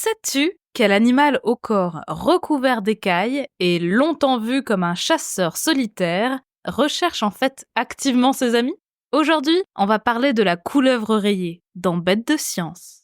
Sais-tu quel animal au corps recouvert d'écailles et longtemps vu comme un chasseur solitaire recherche en fait activement ses amis? Aujourd'hui, on va parler de la couleuvre rayée dans Bête de science.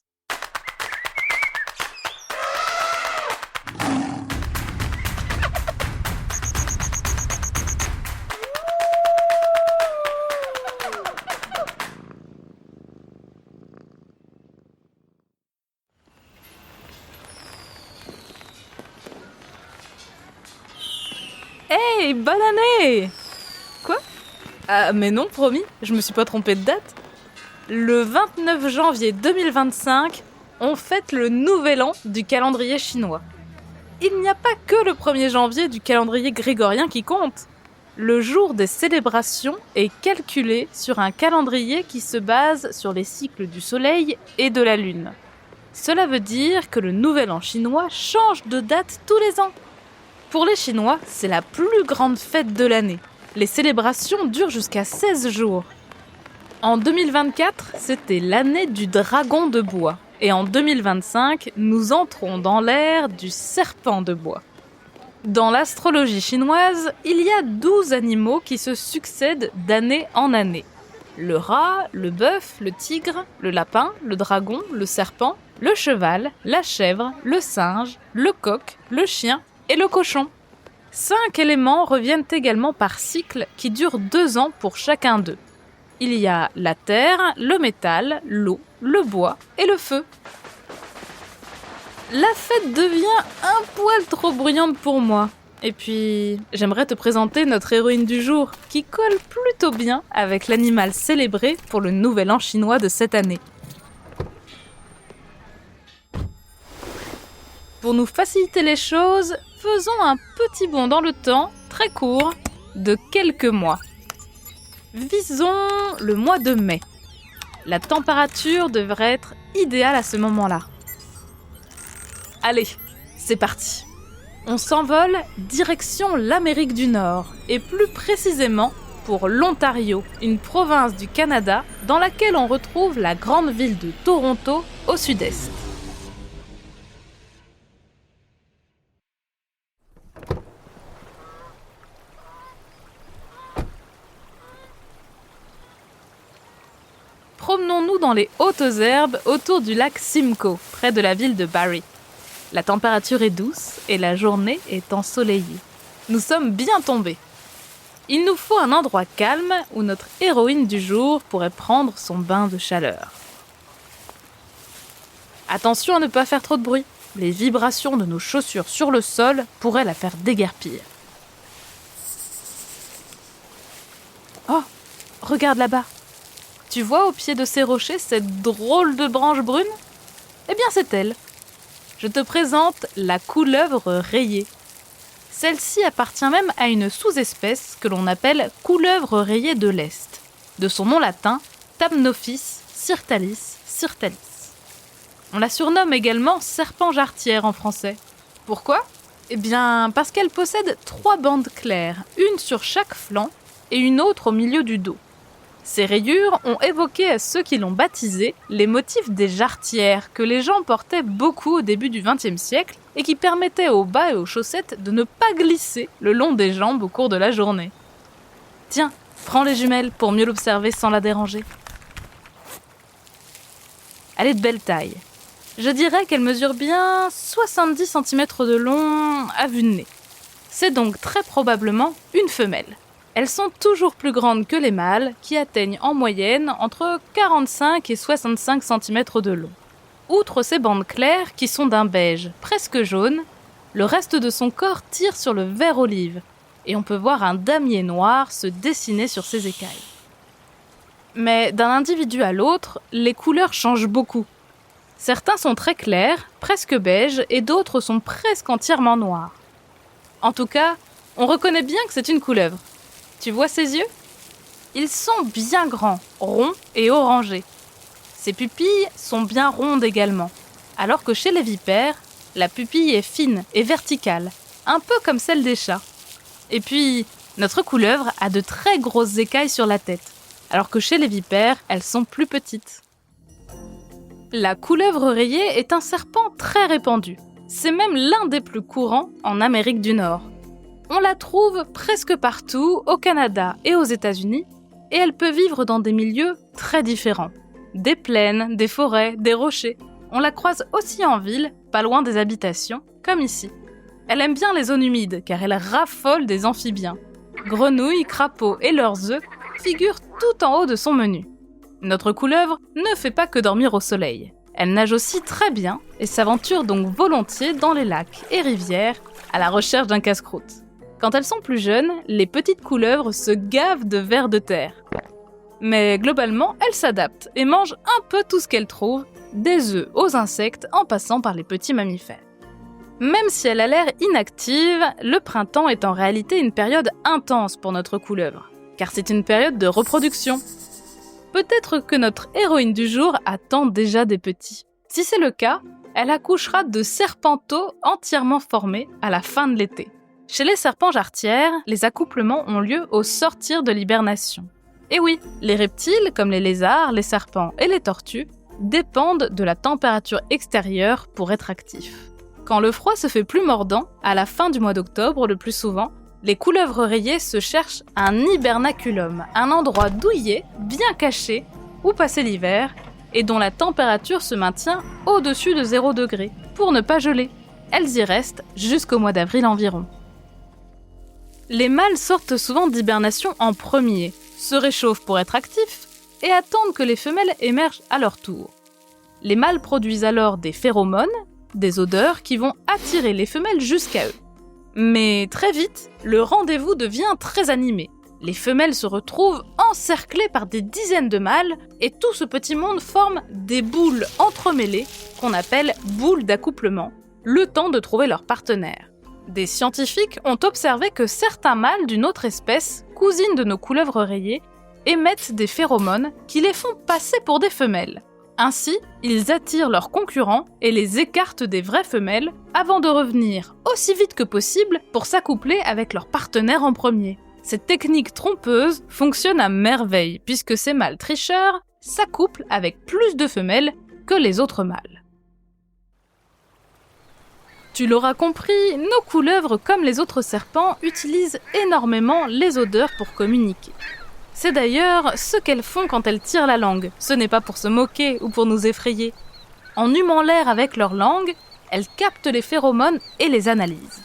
Hey, bonne année! Quoi? Ah, mais non, promis, je me suis pas trompée de date. Le 29 janvier 2025, on fête le nouvel an du calendrier chinois. Il n'y a pas que le 1er janvier du calendrier grégorien qui compte. Le jour des célébrations est calculé sur un calendrier qui se base sur les cycles du soleil et de la lune. Cela veut dire que le nouvel an chinois change de date tous les ans. Pour les Chinois, c'est la plus grande fête de l'année. Les célébrations durent jusqu'à 16 jours. En 2024, c'était l'année du dragon de bois. Et en 2025, nous entrons dans l'ère du serpent de bois. Dans l'astrologie chinoise, il y a 12 animaux qui se succèdent d'année en année. Le rat, le bœuf, le tigre, le lapin, le dragon, le serpent, le cheval, la chèvre, le singe, le coq, le chien et le cochon. 5 éléments reviennent également par cycle qui durent 2 ans pour chacun d'eux. Il y a la terre, le métal, l'eau, le bois et le feu. La fête devient un poil trop bruyante pour moi. Et puis, j'aimerais te présenter notre héroïne du jour, qui colle plutôt bien avec l'animal célébré pour le nouvel an chinois de cette année. Pour nous faciliter les choses, faisons un petit bond dans le temps, très court, de quelques mois. Visons le mois de mai. La température devrait être idéale à ce moment-là. Allez, c'est parti. On s'envole direction l'Amérique du Nord, et plus précisément pour l'Ontario, une province du Canada dans laquelle on retrouve la grande ville de Toronto au sud-est. Promenons-nous dans les hautes herbes autour du lac Simcoe, près de la ville de Barrie. La température est douce et la journée est ensoleillée. Nous sommes bien tombés. Il nous faut un endroit calme où notre héroïne du jour pourrait prendre son bain de chaleur. Attention à ne pas faire trop de bruit. Les vibrations de nos chaussures sur le sol pourraient la faire déguerpir. Oh, regarde là-bas. Tu vois au pied de ces rochers cette drôle de branche brune? Eh bien c'est elle. Je te présente la couleuvre rayée. Celle-ci appartient même à une sous-espèce que l'on appelle couleuvre rayée de l'Est, de son nom latin Thamnophis sirtalis sirtalis. On la surnomme également serpent jarretière en français. Pourquoi? Eh bien parce qu'elle possède 3 bandes claires, une sur chaque flanc et une autre au milieu du dos. Ces rayures ont évoqué à ceux qui l'ont baptisée les motifs des jarretières que les gens portaient beaucoup au début du XXe siècle et qui permettaient aux bas et aux chaussettes de ne pas glisser le long des jambes au cours de la journée. Tiens, prends les jumelles pour mieux l'observer sans la déranger. Elle est de belle taille. Je dirais qu'elle mesure bien 70 cm de long à vue de nez. C'est donc très probablement une femelle. Elles sont toujours plus grandes que les mâles, qui atteignent en moyenne entre 45 et 65 cm de long. Outre ces bandes claires qui sont d'un beige presque jaune, le reste de son corps tire sur le vert olive, et on peut voir un damier noir se dessiner sur ses écailles. Mais d'un individu à l'autre, les couleurs changent beaucoup. Certains sont très clairs, presque beige, et d'autres sont presque entièrement noirs. En tout cas, on reconnaît bien que c'est une couleuvre. Tu vois ses yeux? Ils sont bien grands, ronds et orangés. Ses pupilles sont bien rondes également, alors que chez les vipères, la pupille est fine et verticale, un peu comme celle des chats. Et puis, notre couleuvre a de très grosses écailles sur la tête, alors que chez les vipères, elles sont plus petites. La couleuvre rayée est un serpent très répandu. C'est même l'un des plus courants en Amérique du Nord. On la trouve presque partout, au Canada et aux États-Unis, et elle peut vivre dans des milieux très différents. Des plaines, des forêts, des rochers. On la croise aussi en ville, pas loin des habitations, comme ici. Elle aime bien les zones humides, car elle raffole des amphibiens. Grenouilles, crapauds et leurs œufs figurent tout en haut de son menu. Notre couleuvre ne fait pas que dormir au soleil. Elle nage aussi très bien et s'aventure donc volontiers dans les lacs et rivières à la recherche d'un casse-croûte. Quand elles sont plus jeunes, les petites couleuvres se gavent de vers de terre. Mais globalement, elles s'adaptent et mangent un peu tout ce qu'elles trouvent, des œufs aux insectes en passant par les petits mammifères. Même si elle a l'air inactive, le printemps est en réalité une période intense pour notre couleuvre, car c'est une période de reproduction. Peut-être que notre héroïne du jour attend déjà des petits. Si c'est le cas, elle accouchera de serpenteaux entièrement formés à la fin de l'été. Chez les serpents jarretières, les accouplements ont lieu au sortir de l'hibernation. Et oui, les reptiles, comme les lézards, les serpents et les tortues, dépendent de la température extérieure pour être actifs. Quand le froid se fait plus mordant, à la fin du mois d'octobre le plus souvent, les couleuvres rayées se cherchent un hibernaculum, un endroit douillet, bien caché, où passer l'hiver, et dont la température se maintient au-dessus de 0 degré, pour ne pas geler. Elles y restent jusqu'au mois d'avril environ. Les mâles sortent souvent d'hibernation en premier, se réchauffent pour être actifs, et attendent que les femelles émergent à leur tour. Les mâles produisent alors des phéromones, des odeurs qui vont attirer les femelles jusqu'à eux. Mais très vite, le rendez-vous devient très animé. Les femelles se retrouvent encerclées par des dizaines de mâles et tout ce petit monde forme des boules entremêlées qu'on appelle boules d'accouplement, le temps de trouver leur partenaire. Des scientifiques ont observé que certains mâles d'une autre espèce, cousines de nos couleuvres rayées, émettent des phéromones qui les font passer pour des femelles. Ainsi, ils attirent leurs concurrents et les écartent des vraies femelles avant de revenir aussi vite que possible pour s'accoupler avec leur partenaire en premier. Cette technique trompeuse fonctionne à merveille puisque ces mâles tricheurs s'accouplent avec plus de femelles que les autres mâles. Tu l'auras compris, nos couleuvres comme les autres serpents utilisent énormément les odeurs pour communiquer. C'est d'ailleurs ce qu'elles font quand elles tirent la langue. Ce n'est pas pour se moquer ou pour nous effrayer. En humant l'air avec leur langue, elles captent les phéromones et les analysent.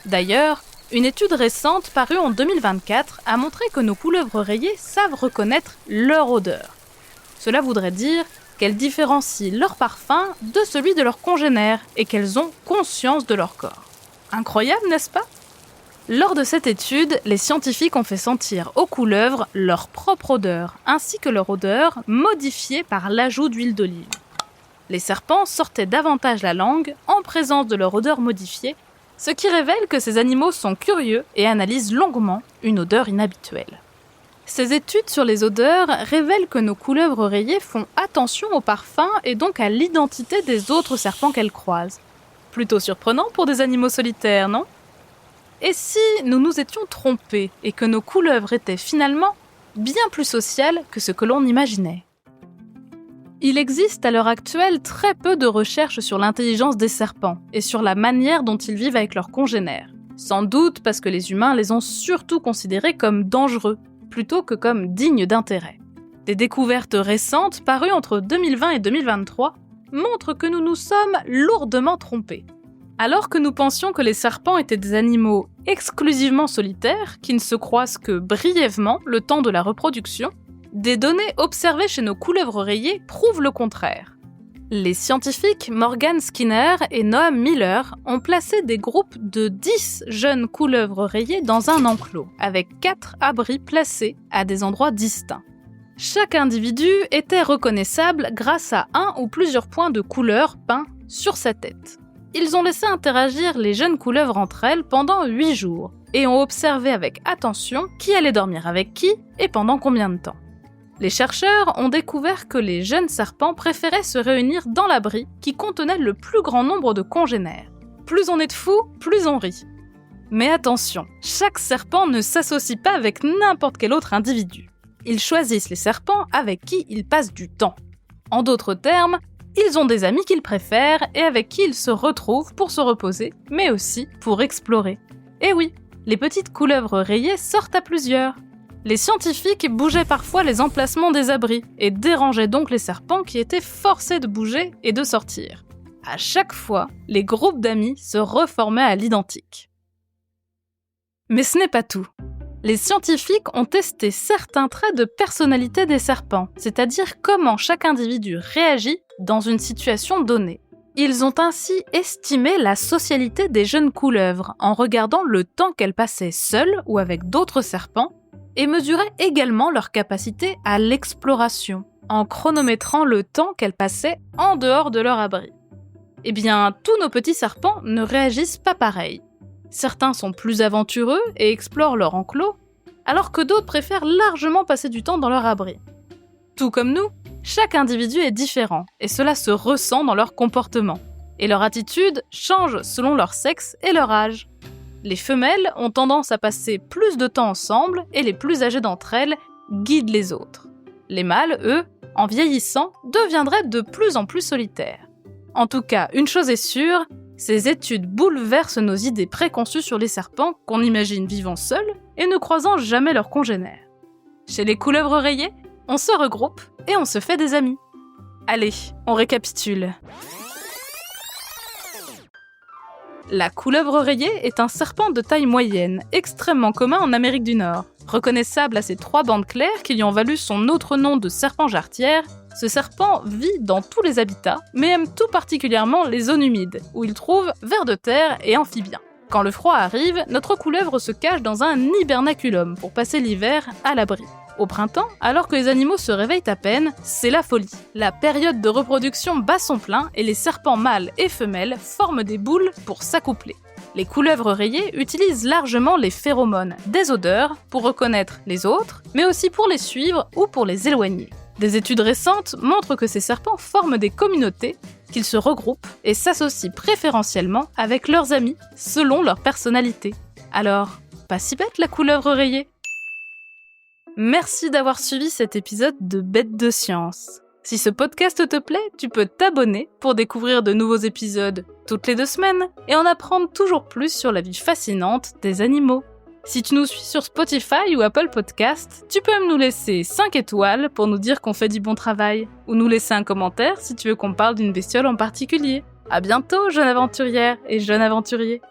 D'ailleurs, une étude récente parue en 2024 a montré que nos couleuvres rayées savent reconnaître leur odeur. Cela voudrait dire qu'elles différencient leur parfum de celui de leurs congénères et qu'elles ont conscience de leur corps. Incroyable, n'est-ce pas ? Lors de cette étude, les scientifiques ont fait sentir aux couleuvres leur propre odeur, ainsi que leur odeur modifiée par l'ajout d'huile d'olive. Les serpents sortaient davantage la langue en présence de leur odeur modifiée, ce qui révèle que ces animaux sont curieux et analysent longuement une odeur inhabituelle. Ces études sur les odeurs révèlent que nos couleuvres rayées font attention au parfum et donc à l'identité des autres serpents qu'elles croisent. Plutôt surprenant pour des animaux solitaires, non ? Et si nous nous étions trompés et que nos couleuvres étaient finalement bien plus sociales que ce que l'on imaginait ? Il existe à l'heure actuelle très peu de recherches sur l'intelligence des serpents et sur la manière dont ils vivent avec leurs congénères. Sans doute parce que les humains les ont surtout considérés comme dangereux, plutôt que comme dignes d'intérêt. Des découvertes récentes, parues entre 2020 et 2023, montrent que nous nous sommes lourdement trompés. Alors que nous pensions que les serpents étaient des animaux exclusivement solitaires, qui ne se croisent que brièvement le temps de la reproduction, des données observées chez nos couleuvres rayées prouvent le contraire. Les scientifiques Morgan Skinner et Noam Miller ont placé des groupes de 10 jeunes couleuvres rayées dans un enclos, avec 4 abris placés à des endroits distincts. Chaque individu était reconnaissable grâce à un ou plusieurs points de couleur peints sur sa tête. Ils ont laissé interagir les jeunes couleuvres entre elles pendant 8 jours et ont observé avec attention qui allait dormir avec qui et pendant combien de temps. Les chercheurs ont découvert que les jeunes serpents préféraient se réunir dans l'abri qui contenait le plus grand nombre de congénères. Plus on est de fous, plus on rit. Mais attention, chaque serpent ne s'associe pas avec n'importe quel autre individu. Ils choisissent les serpents avec qui ils passent du temps. En d'autres termes, ils ont des amis qu'ils préfèrent et avec qui ils se retrouvent pour se reposer, mais aussi pour explorer. Et oui, les petites couleuvres rayées sortent à plusieurs. Les scientifiques bougeaient parfois les emplacements des abris et dérangeaient donc les serpents qui étaient forcés de bouger et de sortir. À chaque fois, les groupes d'amis se reformaient à l'identique. Mais ce n'est pas tout. Les scientifiques ont testé certains traits de personnalité des serpents, c'est-à-dire comment chaque individu réagit dans une situation donnée. Ils ont ainsi estimé la socialité des jeunes couleuvres en regardant le temps qu'elles passaient seules ou avec d'autres serpents et mesuraient également leur capacité à l'exploration en chronométrant le temps qu'elles passaient en dehors de leur abri. Eh bien, tous nos petits serpents ne réagissent pas pareil. Certains sont plus aventureux et explorent leur enclos, alors que d'autres préfèrent largement passer du temps dans leur abri. Tout comme nous, chaque individu est différent, et cela se ressent dans leur comportement. Et leur attitude change selon leur sexe et leur âge. Les femelles ont tendance à passer plus de temps ensemble, et les plus âgées d'entre elles guident les autres. Les mâles, eux, en vieillissant, deviendraient de plus en plus solitaires. En tout cas, une chose est sûre, ces études bouleversent nos idées préconçues sur les serpents qu'on imagine vivant seuls et ne croisant jamais leurs congénères. Chez les couleuvres rayées, on se regroupe et on se fait des amis. Allez, on récapitule. La couleuvre rayée est un serpent de taille moyenne, extrêmement commun en Amérique du Nord. Reconnaissable à ses 3 bandes claires qui lui ont valu son autre nom de serpent jarretière, ce serpent vit dans tous les habitats, mais aime tout particulièrement les zones humides, où il trouve vers de terre et amphibiens. Quand le froid arrive, notre couleuvre se cache dans un hibernaculum pour passer l'hiver à l'abri. Au printemps, alors que les animaux se réveillent à peine, c'est la folie. La période de reproduction bat son plein et les serpents mâles et femelles forment des boules pour s'accoupler. Les couleuvres rayées utilisent largement les phéromones, des odeurs, pour reconnaître les autres, mais aussi pour les suivre ou pour les éloigner. Des études récentes montrent que ces serpents forment des communautés, qu'ils se regroupent et s'associent préférentiellement avec leurs amis, selon leur personnalité. Alors, pas si bête la couleuvre rayée. Merci d'avoir suivi cet épisode de Bêtes de Science. Si ce podcast te plaît, tu peux t'abonner pour découvrir de nouveaux épisodes toutes les 2 semaines et en apprendre toujours plus sur la vie fascinante des animaux. Si tu nous suis sur Spotify ou Apple Podcast, tu peux même nous laisser 5 étoiles pour nous dire qu'on fait du bon travail, ou nous laisser un commentaire si tu veux qu'on parle d'une bestiole en particulier. À bientôt, jeune aventurière et jeune aventurier.